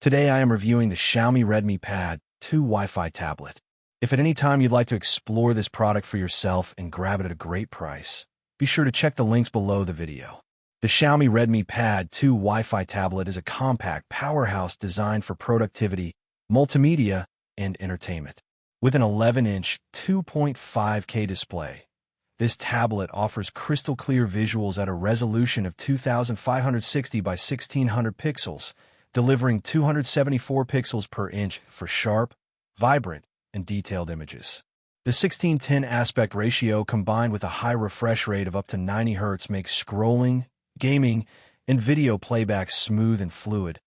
Today I am reviewing the Xiaomi Redmi Pad 2 Wi-Fi tablet. If at any time you'd like to explore this product for yourself and grab it at a great price, be sure to check the links below the video. The Xiaomi Redmi Pad 2 Wi-Fi tablet is a compact powerhouse designed for productivity, multimedia, and entertainment. With an 11-inch 2.5K display, this tablet offers crystal-clear visuals at a resolution of 2560 by 1600 pixels, delivering 274 pixels per inch for sharp, vibrant, and detailed images. The 16:10 aspect ratio combined with a high refresh rate of up to 90 Hz makes scrolling, gaming, and video playback smooth and fluid,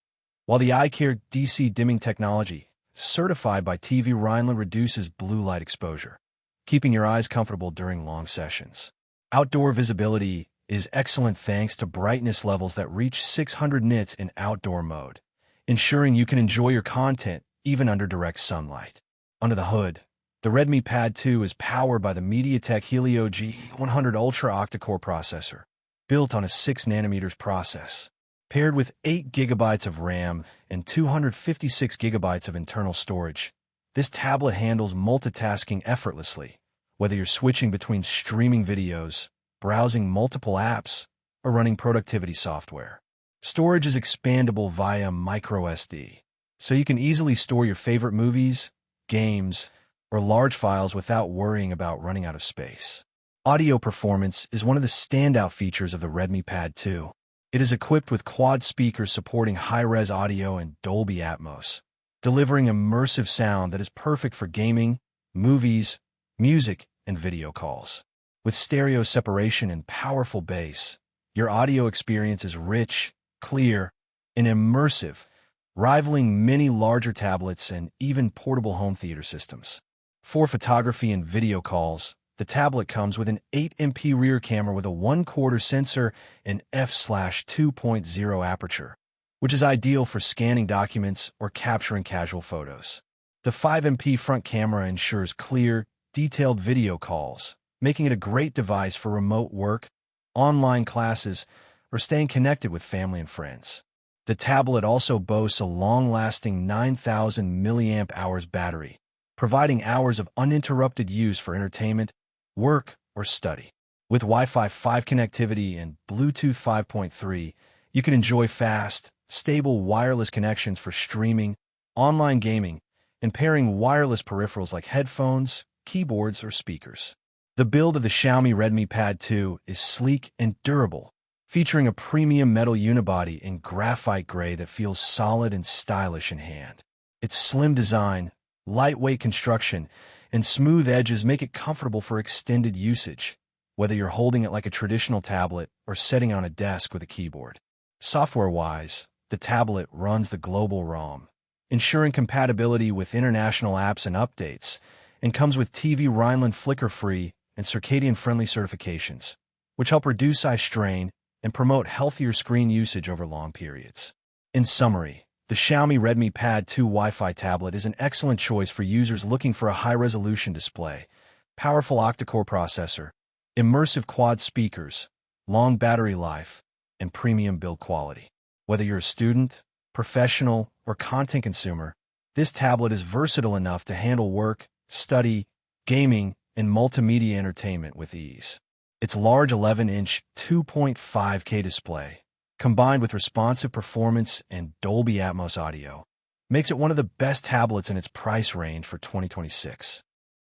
while the eye-care DC dimming technology, certified by TÜV Rheinland, reduces blue light exposure, keeping your eyes comfortable during long sessions. Outdoor visibility is excellent thanks to brightness levels that reach 600 nits in outdoor mode, ensuring you can enjoy your content even under direct sunlight. Under the hood, the Redmi Pad 2 is powered by the MediaTek Helio G100 Ultra octa-core processor, built on a 6nm process. Paired with 8 GB of RAM and 256 GB of internal storage, this tablet handles multitasking effortlessly, whether you're switching between streaming videos, browsing multiple apps, or running productivity software. Storage is expandable via microSD, so you can easily store your favorite movies, games, or large files without worrying about running out of space. Audio performance is one of the standout features of the Redmi Pad 2. It is equipped with quad speakers supporting high-res audio and Dolby Atmos, delivering immersive sound that is perfect for gaming, movies, music, and video calls. With stereo separation and powerful bass, your audio experience is rich, clear, and immersive, rivaling many larger tablets and even portable home theater systems. For photography and video calls, the tablet comes with an 8MP rear camera with a 1/4 sensor and f/2.0 aperture, which is ideal for scanning documents or capturing casual photos. The 5MP front camera ensures clear, detailed video calls, making it a great device for remote work, online classes, or staying connected with family and friends. The tablet also boasts a long-lasting 9,000 mAh battery, providing hours of uninterrupted use for entertainment, work, or study. With Wi-Fi 5 connectivity and Bluetooth 5.3, you can enjoy fast, stable wireless connections for streaming, online gaming, and pairing wireless peripherals like headphones, keyboards, or speakers. The build of the Xiaomi Redmi Pad 2 is sleek and durable, featuring a premium metal unibody in Graphite Gray that feels solid and stylish in hand. Its slim design, lightweight construction, and smooth edges make it comfortable for extended usage, whether you're holding it like a traditional tablet or setting on a desk with a keyboard. Software-wise, the tablet runs the global ROM, ensuring compatibility with international apps and updates, and comes with TÜV Rheinland flicker-free and circadian-friendly certifications, which help reduce eye strain and promote healthier screen usage over long periods. In summary, the Xiaomi Redmi Pad 2 Wi-Fi tablet is an excellent choice for users looking for a high-resolution display, powerful octa-core processor, immersive quad speakers, long battery life, and premium build quality. Whether you're a student, professional, or content consumer, this tablet is versatile enough to handle work, study, gaming, and multimedia entertainment with ease. Its large 11-inch 2.5K display, combined with responsive performance and Dolby Atmos audio, makes it one of the best tablets in its price range for 2026.